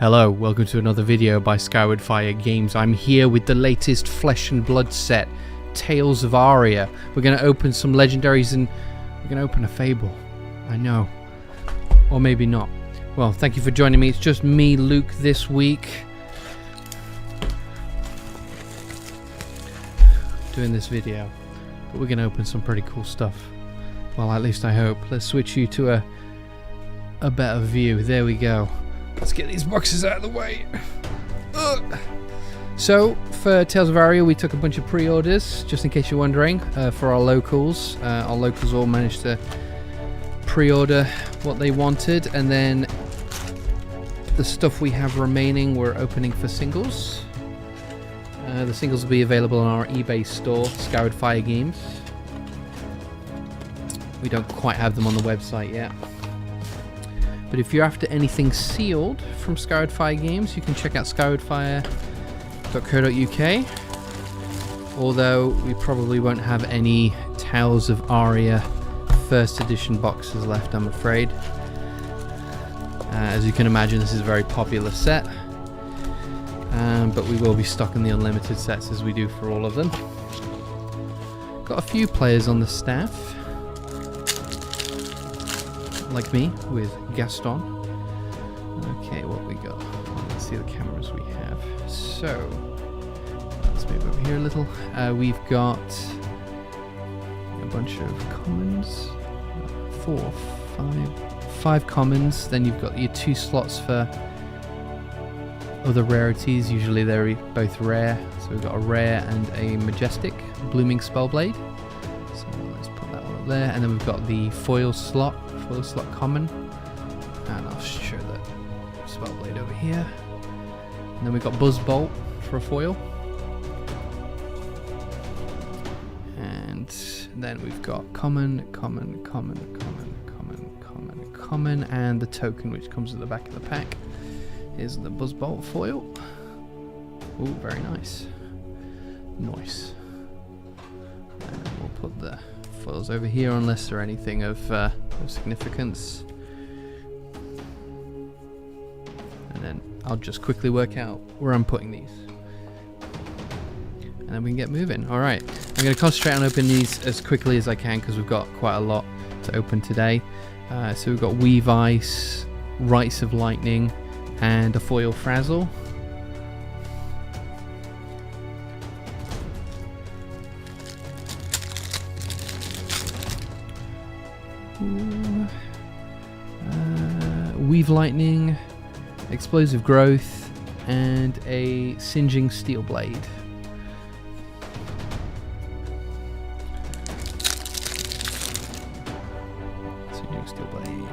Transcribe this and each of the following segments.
Hello, welcome to another video by Skyward Fire Games. I'm here with the latest Flesh and Blood set, Tales of Aria. We're going to open some legendaries and we're going to open a fable. I know. Or maybe not. Well, thank you for joining me. It's just me, Luke, this week. Doing this video. But we're going to open some pretty cool stuff. Well, at least I hope. Let's switch you to a better view. There we go. Let's get these boxes out of the way. Ugh. So, for Tales of Aria, we took a bunch of pre-orders, just in case you're wondering, for our locals. Our locals all managed to pre-order what they wanted, and then the stuff we have remaining we're opening for singles. The singles will be available on our eBay store, Skyward Fire Games. We don't quite have them on the website yet. But if you're after anything sealed from Skyward Fire Games, you can check out skywardfire.co.uk. Although we probably won't have any Tales of Aria first edition boxes left, I'm afraid. As you can imagine, this is a very popular set. But we will be stocking the unlimited sets as we do for all of them. Got a few players on the staff. Like me, with Gaston. Okay, what we got? Let's see the cameras we have. So, let's move over here a little. We've got a bunch of commons. 5 commons. Then you've got your 2 slots for other rarities. Usually they're both rare. So we've got a rare and a majestic blooming spellblade. So let's put that one up there. And then we've got the foil slot common, and I'll show that spellblade over here. And then we've got Buzzbolt for a foil, and then we've got common, and the token which comes at the back of the pack is the Buzzbolt foil. Oh, very nice. Nice. And we'll put the foils over here unless they're anything of significance, and then I'll just quickly work out where I'm putting these, and then we can get moving. Alright, I'm going to concentrate on opening these as quickly as I can because we've got quite a lot to open today. So we've got Weave Ice, Rites of Lightning, and a foil Frazzle. Weave Lightning, Explosive Growth, and a Singeing Steel Blade. Singeing Steel Blade.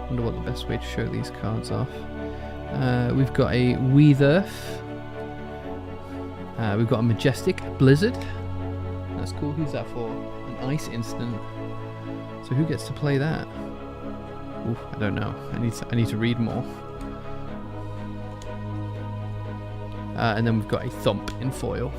Wonder what the best way to show these cards off. We've got a Weave Earth. We've got a Majestic Blizzard. That's cool. Who's that for? An ice instant. So who gets to play that? Ooh, I don't know. I need to read more. And then we've got a Thump in foil.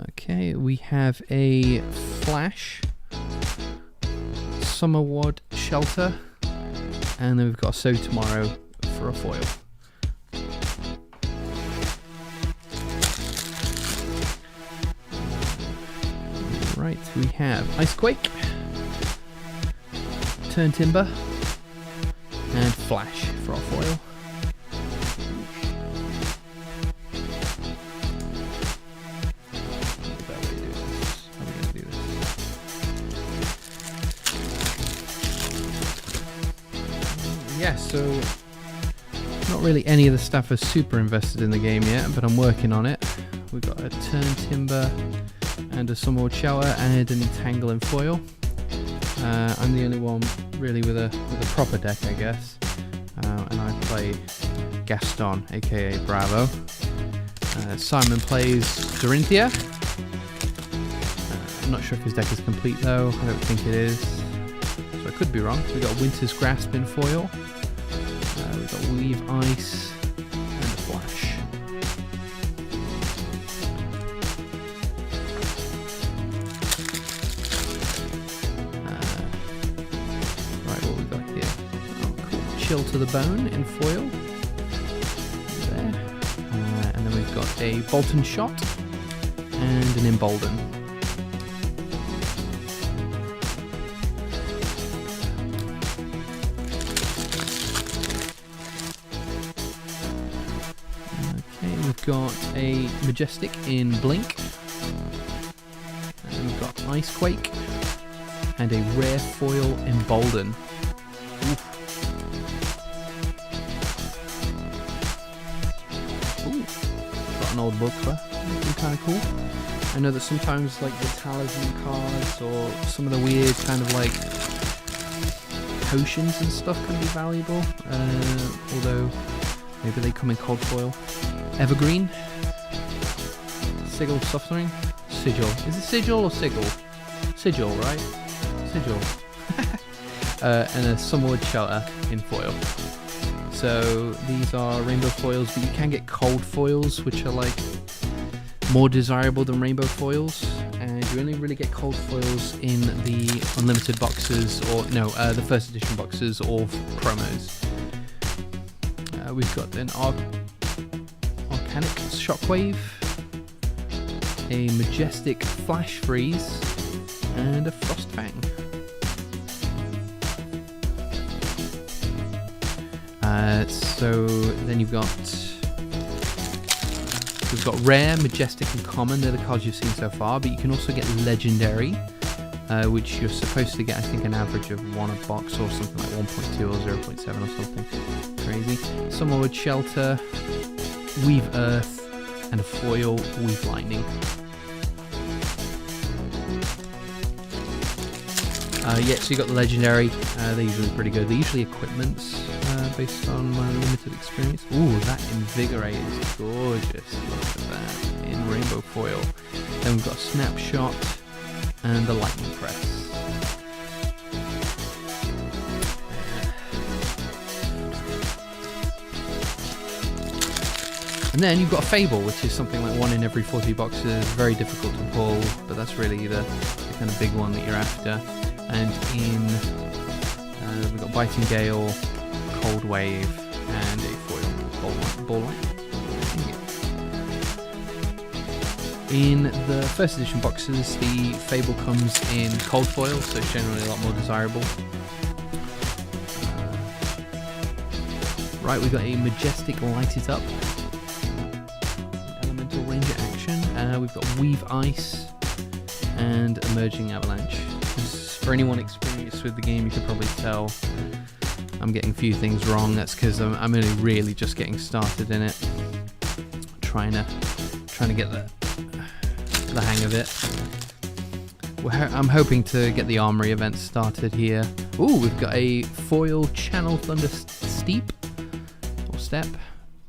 Okay, we have a Flash, Summerwad Shelter, and then we've got a So Tomorrow for a foil. Right, we have Icequake, Turn Timber, and Flash for our foil. Yeah, so not really any of the staff are super invested in the game yet, but I'm working on it. We've got a Turn Timber and a Summerwad Shelter and an Entangle in foil. I'm the only one really with a proper deck, I guess, and I play Gaston, aka Bravo. Simon plays Dorinthia. I'm not sure if his deck is complete though. I don't think it is, so I could be wrong. We've got Winter's Grasp in foil. We've got Weave Ice and a Flash. Chill to the Bone in foil. There. And then we've got a Bolton Shot and an Embolden. Okay, we've got a Majestic in Blink. And we've got Icequake and a rare foil Embolden. Ooh, got an old book for. Kind of cool. I know that sometimes like the talisman cards or some of the weird kind of like potions and stuff can be valuable. Although maybe they come in cold foil. Evergreen. Sigil Softening. Sigil. Is it Sigil or Sigil? Sigil, right? Sigil. And a Summerwood Shelter in foil. So these are rainbow foils, but you can get cold foils, which are like more desirable than rainbow foils, and you only really get cold foils in the unlimited boxes, or no, the first edition boxes or promos. We've got an Arcanic Shockwave, a Majestic Flash Freeze, and a Frostfang. So then you've got we've got Rare, Majestic, and Common. They're the cards you've seen so far, but you can also get Legendary, which you're supposed to get, I think, an average of 1 a box or something like 1.2 or 0.7 or something crazy. Summerwood Shelter, Weave Earth, and a foil Weave Lightning. Yeah, so you got the Legendary. They're usually pretty good. They're usually equipments, based on my limited experience. Ooh, that Invigorate is gorgeous. Look at that in rainbow foil. Then we've got Snapshot and the Lightning Press. And then you've got a Fable, which is something like 1 in every 40 boxes. Very difficult to pull, but that's really the kind of big one that you're after. And in we've got Biting Gale, Cold Wave, and a foil ball light. In the first edition boxes, the Fable comes in cold foil, so it's generally a lot more desirable. Right, we've got a Majestic Light It Up, Elemental Ranger Action. We've got Weave Ice and Emerging Avalanche. For anyone experienced with the game, you could probably tell I'm getting a few things wrong. That's because I'm only really just getting started in it, trying to get the hang of it. I'm hoping to get the Armory event started here. Ooh, we've got a foil Channel Thunder Steep or Step.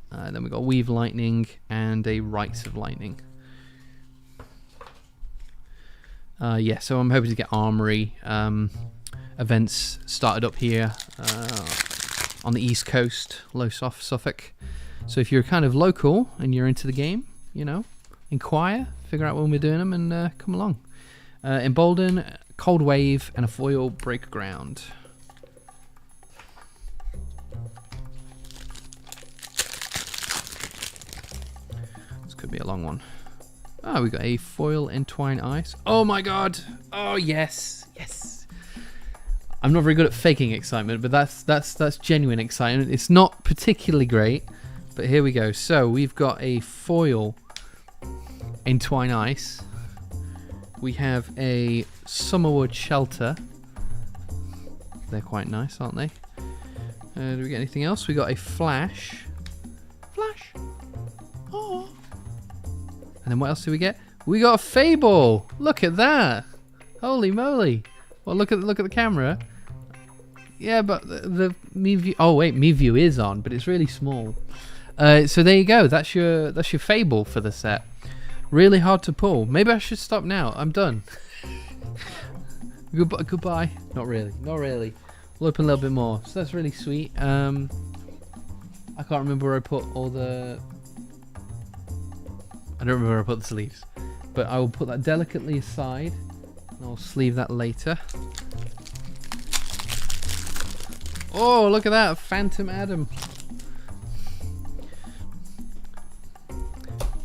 Then we've got Weave Lightning and a Rites of Lightning. Yeah, so I'm hoping to get Armory events started up here on the East Coast, Lowestoft, Suffolk. So if you're kind of local and you're into the game, you know, inquire, figure out when we're doing them, and come along. Embolden, Cold Wave, and a foil Break Ground. This could be a long one. Oh, we got a foil Entwine Ice. Oh my god! Oh yes, yes. I'm not very good at faking excitement, but that's genuine excitement. It's not particularly great, but here we go. So we've got a foil Entwine Ice. We have a Summerwood Shelter. They're quite nice, aren't they? Do we get anything else? We got a Flash. Flash. Oh. And then what else do we get? We got a Fable. Look at that! Holy moly! Well, look at the camera. Yeah, but the me view. Oh wait, me view is on, but it's really small. So there you go. That's your Fable for the set. Really hard to pull. Maybe I should stop now. I'm done. Goodbye. Not really. Not really. We'll open a little bit more. So that's really sweet. I can't remember where I put all the. I don't remember where I put the sleeves, but I will put that delicately aside, and I'll sleeve that later. Oh, look at that. Phantom Adam.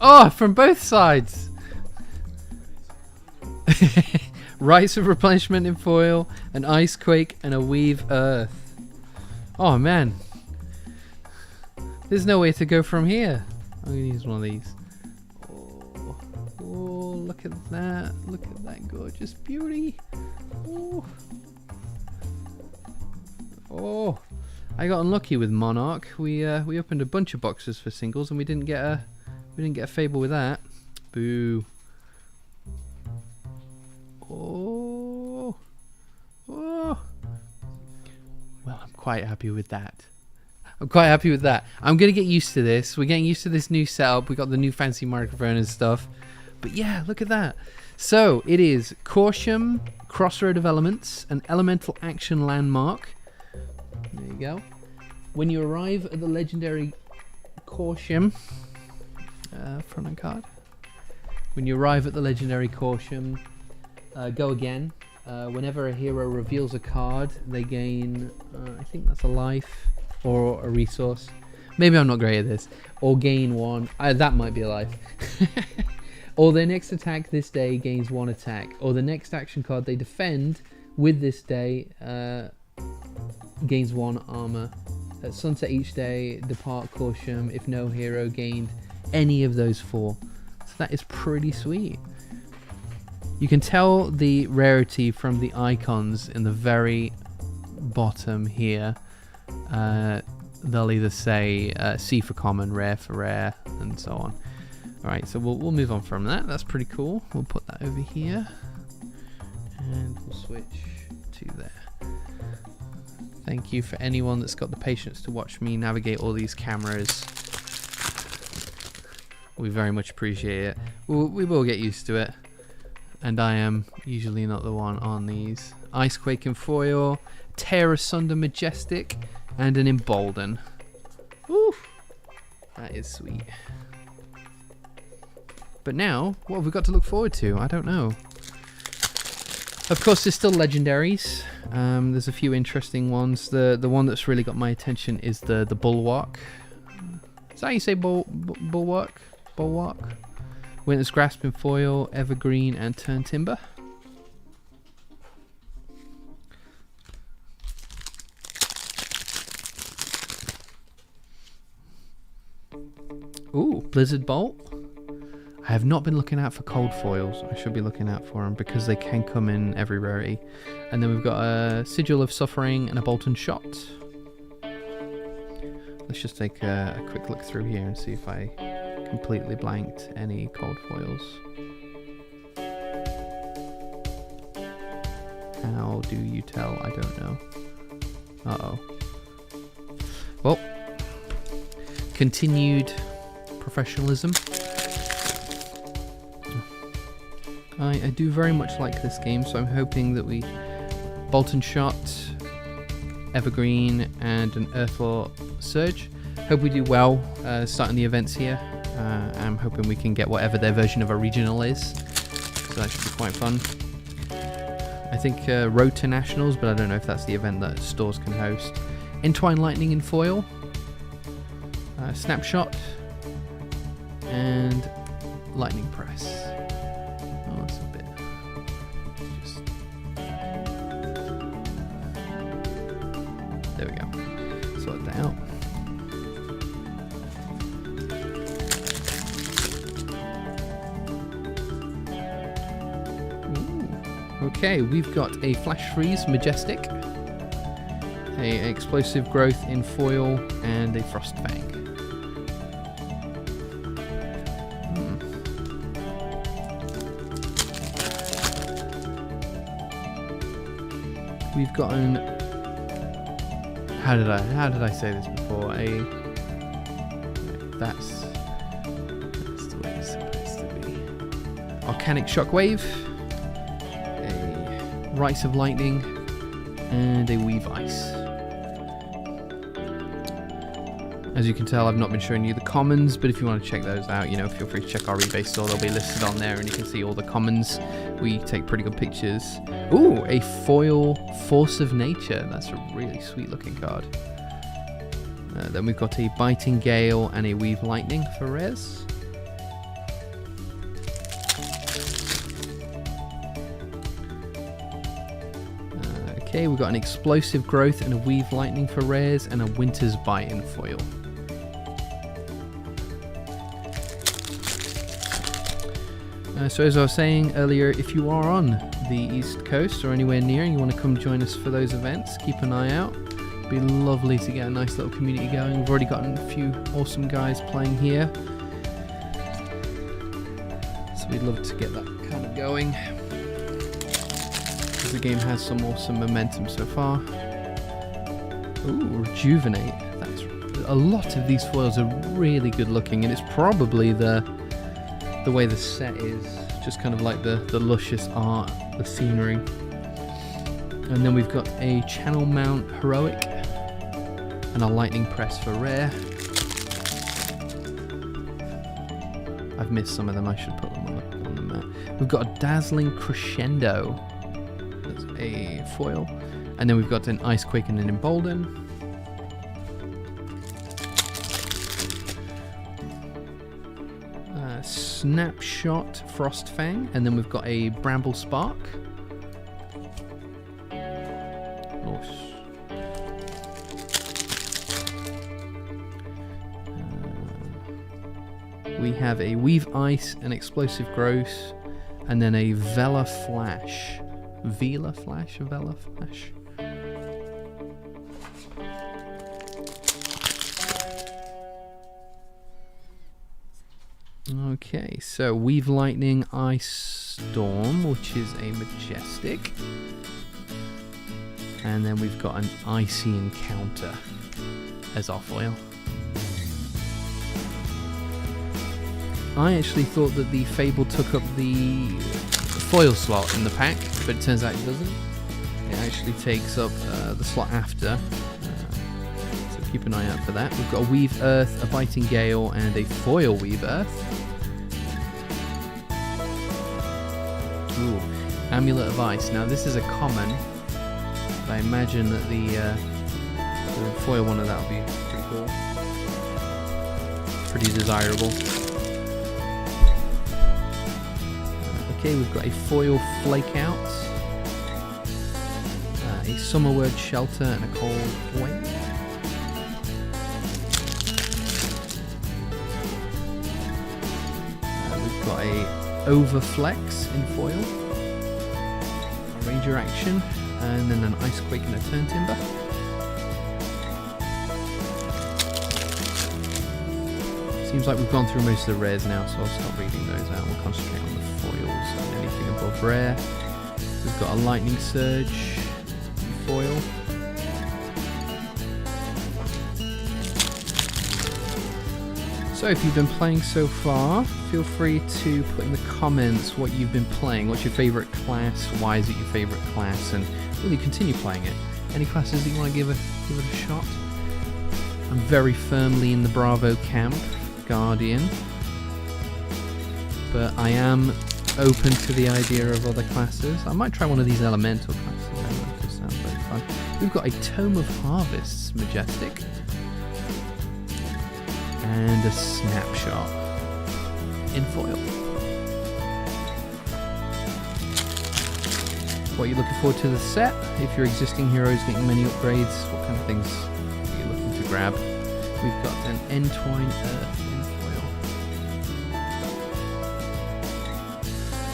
Oh, from both sides. Rites of replenishment in foil, an ice quake, and a weave earth. Oh man. There's no way to go from here. I'm gonna use one of these. Oh, look at that. Look at that gorgeous beauty. Oh, I got unlucky with Monarch. We opened a bunch of boxes for singles and we didn't get a fable with that. Boo. Oh. Well, I'm quite happy with that. I'm going to get used to this. We're getting used to this new setup. We got the new fancy microphone and stuff. But yeah, look at that. So it is Corsham, Crossroad of Elements, an elemental action landmark. There you go. When you arrive at the legendary Corsham, front end card. When you arrive at the legendary Corsham, go again. Whenever a hero reveals a card, they gain, I think that's a life or a resource. Maybe I'm not great at this. Or gain one. That might be a life. Or their next attack this day gains one attack. Or the next action card they defend with this day gains one armor. At sunset each day, depart Corsham if no hero gained any of those four. So that is pretty sweet. You can tell the rarity from the icons in the very bottom here. They'll either say C for common, rare for rare, and so on. Alright, so we'll move on from that. That's pretty cool. We'll put that over here. And we'll switch to there. Thank you for anyone that's got the patience to watch me navigate all these cameras. We very much appreciate it. We will get used to it. And I am usually not the one on these. Icequake and foil, Tear Asunder Majestic, and an Embolden. Woo! That is sweet. But now, what have we got to look forward to? I don't know. Of course, there's still legendaries. There's a few interesting ones. The one that's really got my attention is the Bulwark. Is that how you say Bulwark? Bulwark? Winter's Grasp in foil, Evergreen, and Turn Timber. Ooh, Blizzard Bolt. I have not been looking out for cold foils. I should be looking out for them because they can come in every rarity. And then we've got a Sigil of Suffering and a Bolt and Shot. Let's just take a quick look through here and see if I completely blanked any cold foils. How do you tell? I don't know. Uh-oh. Well, continued professionalism. I do very much like this game, so I'm hoping that we Bolt and Shot, Evergreen, and an Earthlaw Surge. Hope we do well starting the events here. I'm hoping we can get whatever their version of a regional is, so that should be quite fun. I think Road to Nationals, but I don't know if that's the event that stores can host. Entwine Lightning in foil, Snapshot, and Lightning Press. Oh, that's a bit. Just there we go. Sort that out. Okay, we've got a Flash Freeze Majestic, a Explosive Growth in foil, and a Frost Fang. We've got an. How did I say this before? That's the way it's supposed to be. Arcanic Shockwave, a Rites of Lightning, and a Weave Ice. As you can tell, I've not been showing you the commons, but if you want to check those out, you know, feel free to check our eBay store. They'll be listed on there, and you can see all the commons. We take pretty good pictures. Ooh, a foil Force of Nature. That's a really sweet looking card. Then we've got a Biting Gale and a Weave Lightning for rares. Okay, we've got an Explosive Growth and a Weave Lightning for rares, and a Winter's Bite in foil. So as I was saying earlier, if you are on the East Coast or anywhere near and you want to come join us for those events, keep an eye out. It'd be lovely to get a nice little community going. We've already gotten a few awesome guys playing here, so we'd love to get that kind of going, because the game has some awesome momentum so far. Ooh, Rejuvenate. That's a lot of these foils are really good looking, and it's probably the way the set is, just kind of like the luscious art, the scenery. And then we've got a Channel Mount Heroic and a Lightning Press for rare. I've missed some of them, I should put them on the map. We've got a Dazzling Crescendo, that's a foil. And then we've got an Icequake and an Embolden. Snapshot Frostfang, and then we've got a Bramble Spark. Nice. We have a Weave Ice, an Explosive Growth, and then a Vela Flash. Vela Flash? Vela Flash? Okay, so Weave Lightning, Ice Storm, which is a Majestic. And then we've got an Icy Encounter as our foil. I actually thought that the Fable took up the foil slot in the pack, but it turns out it doesn't. It actually takes up the slot after. So keep an eye out for that. We've got a Weave Earth, a Biting Gale, and a foil Weave Earth. Ooh, Amulet of Ice. Now this is a common, but I imagine that the foil one of that would be pretty cool. Pretty desirable. Okay, we've got a foil Flakeout, a Summerword Shelter, and a Cold Wave. We've got a Overflex in foil, a Ranger Action, and then an Icequake and a Turntimber. Seems like we've gone through most of the rares now, so I'll stop reading those out. We'll concentrate on the foils and anything above rare. We've got a Lightning Surge in foil. So if you've been playing so far, feel free to put in the comments what you've been playing. What's your favourite class? Why is it your favourite class? And will you continue playing it? Any classes that you want to give it a shot? I'm very firmly in the Bravo camp, Guardian, but I am open to the idea of other classes. I might try one of these elemental classes. That just sounds very fun. We've got a Tome of Harvests Majestic and a Snapshot in foil. What are you looking forward to the set? If your existing hero is getting many upgrades, what kind of things are you looking to grab? We've got an Entwine Earth in foil.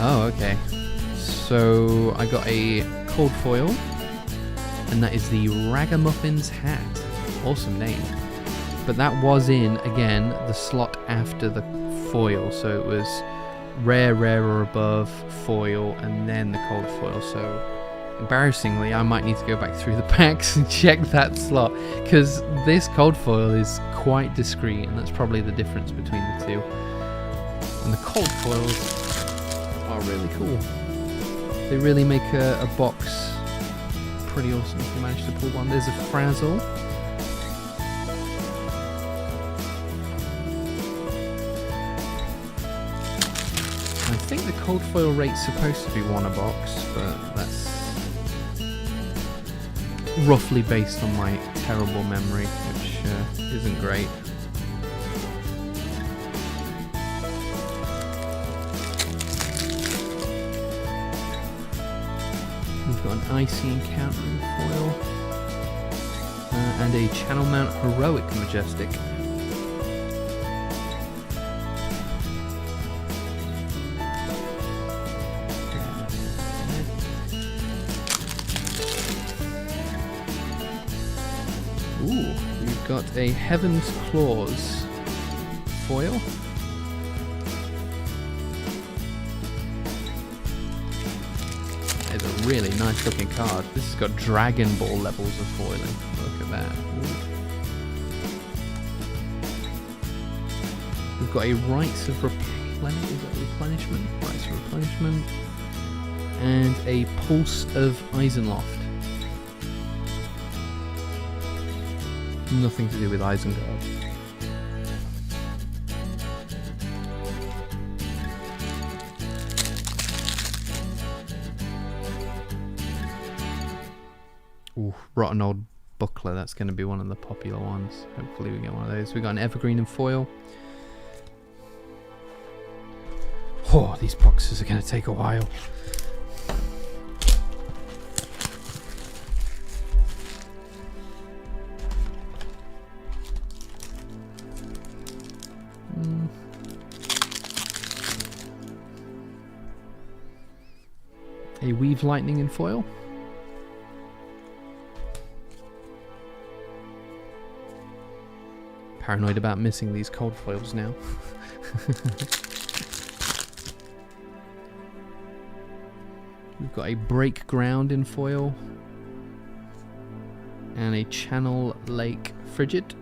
Oh, okay. So I got a cold foil, and that is the Ragamuffin's Hat. Awesome name. But that was in, again, the slot after the foil, so it was rare, rare or above, foil, and then the cold foil. So embarrassingly, I might need to go back through the packs and check that slot, because this cold foil is quite discreet, and that's probably the difference between the two. And the cold foils are really cool. They really make a box pretty awesome if you manage to pull one. There's a Frazzle. think the cold foil rate's supposed to be 1 a box, but that's roughly based on my terrible memory, which isn't great. We've got an icy encountering foil and a channel mount heroic majestic. Ooh, we've got a Heaven's Claws foil. It's a really nice looking card. This has got Dragon Ball levels of foiling. Look at that. Ooh. We've got a Rites of Replenishment? Rites of Replenishment. And a Pulse of Eisenloft. Nothing to do with Isengard. Ooh, Rotten Old Buckler. That's going to be one of the popular ones. Hopefully we get one of those. We got an Evergreen in foil. Oh, these boxes are going to take a while. A Weave Lightning in foil. Paranoid about missing these cold foils now. We've got a Break Ground in foil. And a Channel Lake Frigid.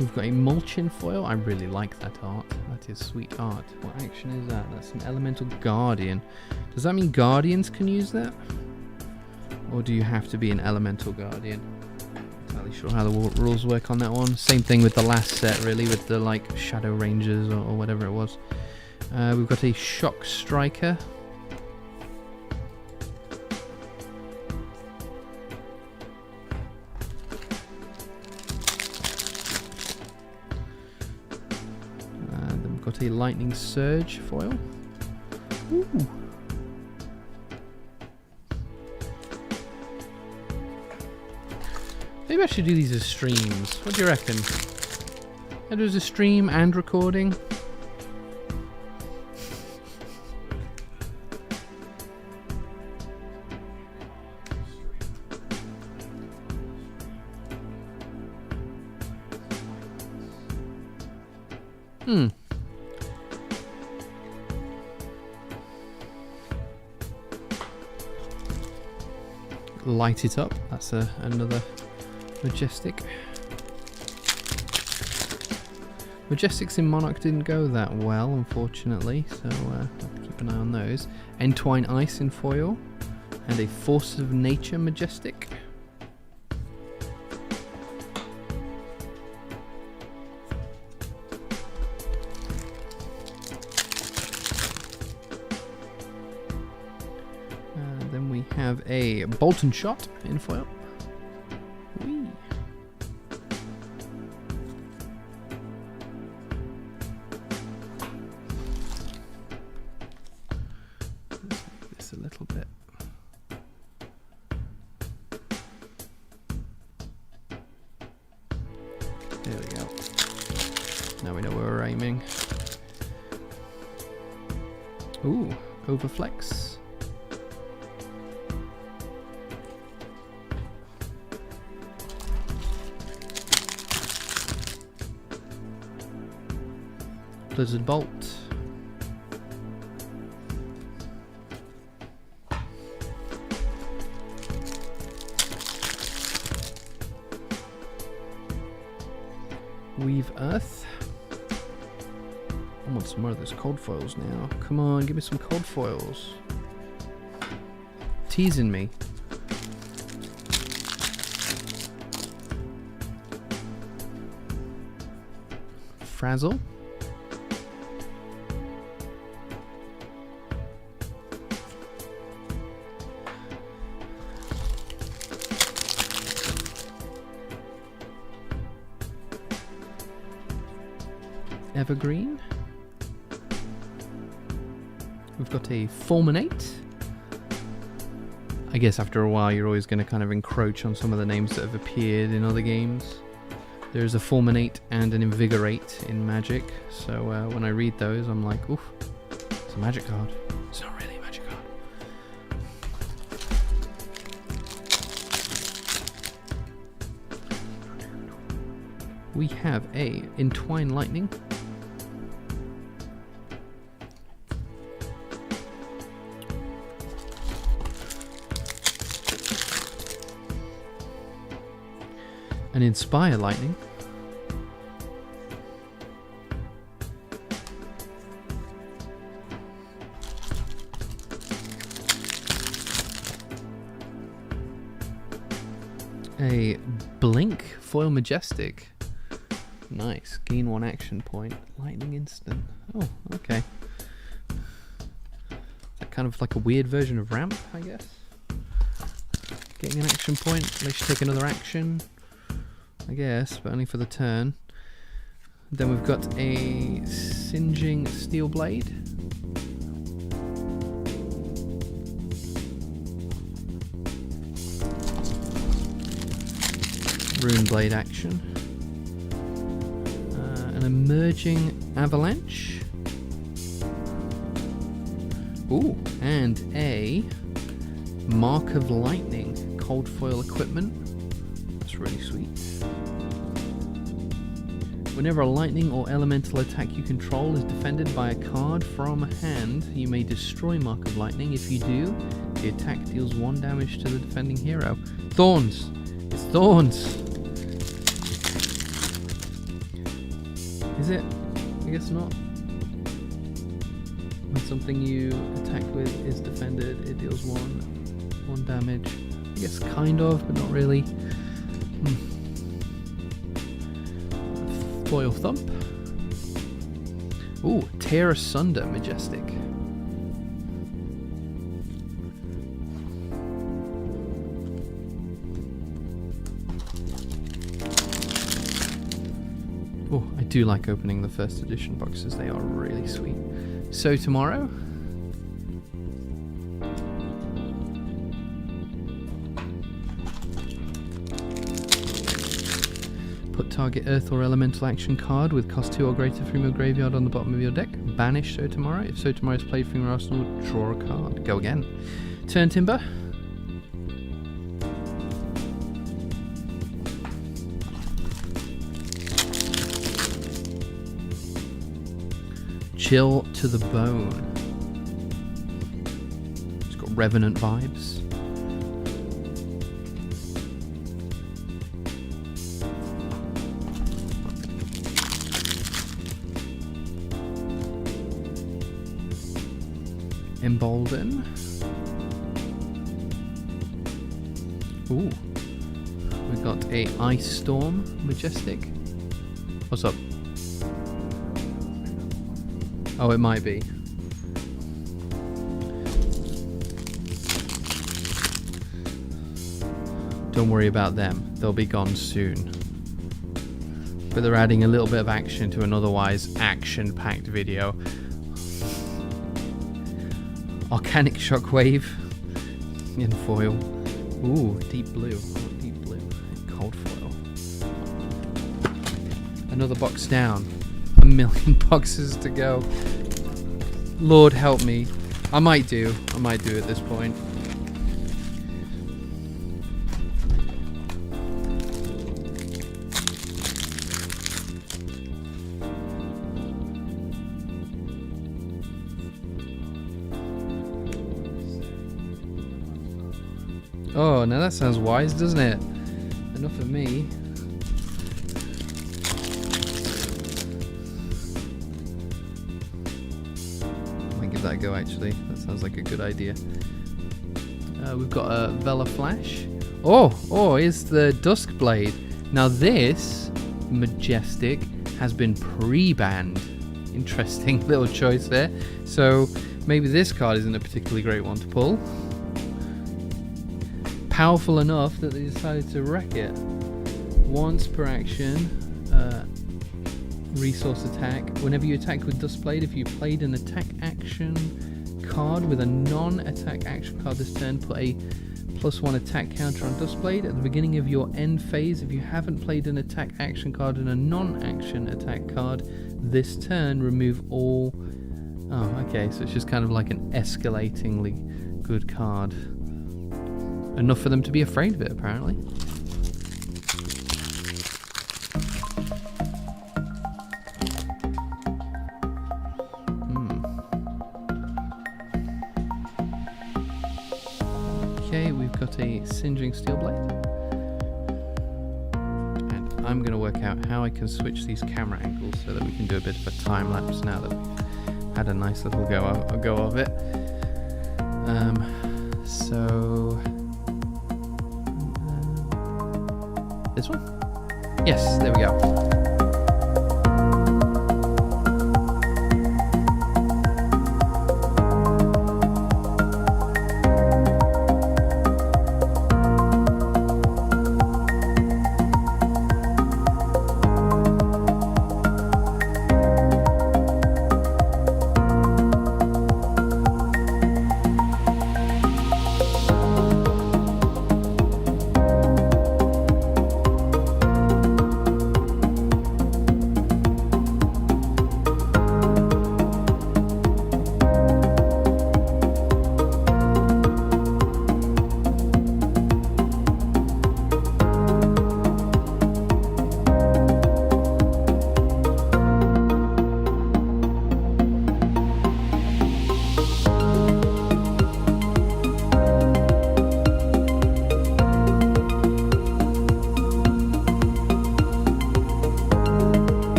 We've got a Mulchin foil. I really like that art. That is sweet art. What action is that? That's an Elemental Guardian. Does that mean Guardians can use that? Or do you have to be an Elemental Guardian? Not entirely sure how the rules work on that one. Same thing with the last set, really, with the like Shadow Rangers or whatever it was. We've got a Shock Striker. Got a Lightning Surge foil. Ooh. Maybe I should do these as streams. What do you reckon? I do as a stream and recording. Light it up. That's another majestic. Majestics in Monarch didn't go that well, unfortunately, so I'll keep an eye on those. Entwine Ice in foil, and a Force of Nature majestic. Then we have a Bolt and Shot in foil. Whee. This a little bit. There we go. Now we know where we're aiming. Ooh, Overflex. Blizzard Bolt. Weave Earth. I want some more of those cold foils now. Come on, give me some cold foils. Teasing me. Frazzle. Evergreen. We've got a Fulminate. I guess after a while you're always going to kind of encroach on some of the names that have appeared in other games. There's a Fulminate and an Invigorate in Magic, so when I read those I'm like, oof, it's a Magic card. It's not really a Magic card. We have a Entwine Lightning. An Inspire Lightning. A Blink Foil Majestic. Nice. Gain 1 action point. Lightning instant. Oh, okay. That kind of like a weird version of Ramp, I guess. Getting an action point. Let you take another action, I guess, but only for the turn. Then we've got a Singeing Steel Blade. Rune Blade action. An Emerging Avalanche. Ooh, and a Mark of Lightning Cold Foil Equipment. That's really sweet. Whenever a lightning or elemental attack you control is defended by a card from hand, you may destroy Mark of Lightning. If you do, the attack deals 1 damage to the defending hero. Thorns! It's Thorns! Is it? I guess not. When something you attack with is defended, it deals 1 damage. I guess kind of, but not really. Foil Thump. Ooh, Tear Asunder Majestic. Oh, I do like opening the first edition boxes, they are really sweet. So tomorrow, put target earth or elemental action card with cost 2 or greater from your graveyard on the bottom of your deck. Banish So Tomorrow. If So Tomorrow is played from your arsenal, draw a card. Go again. Turn Timber. Chill to the Bone. It's got Revenant vibes. Embolden. Ooh. We got a Ice Storm Majestic. What's up? Oh, it might be. Don't worry about them. They'll be gone soon. But they're adding a little bit of action to an otherwise action-packed video. Arcanic Shockwave in foil. Ooh, deep blue. Deep blue. Cold foil. Another box down. 1 million boxes to go. Lord help me. I might do at this point. Oh, now that sounds wise, doesn't it? Enough of me. I might give that a go, actually. That sounds like a good idea. We've got a Vela Flash. Oh, here's the Dusk Blade. Now this Majestic has been pre-banned. Interesting little choice there. So maybe this card isn't a particularly great one to pull. Powerful enough that they decided to wreck it. Once per action, resource attack. Whenever you attack with Duskblade, if you played an attack action card with a non-attack action card this turn, put a +1 attack counter on Duskblade. At the beginning of your end phase, if you haven't played an attack action card and a non-action attack card this turn, remove all... Oh, okay, so it's just kind of like an escalatingly good card. Enough for them to be afraid of it, apparently. Okay, we've got a Singeing Steel Blade. And I'm going to work out how I can switch these camera angles so that we can do a bit of a time lapse now that we've had a nice little go of it. This one? Yes, there we go.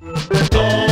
Oh.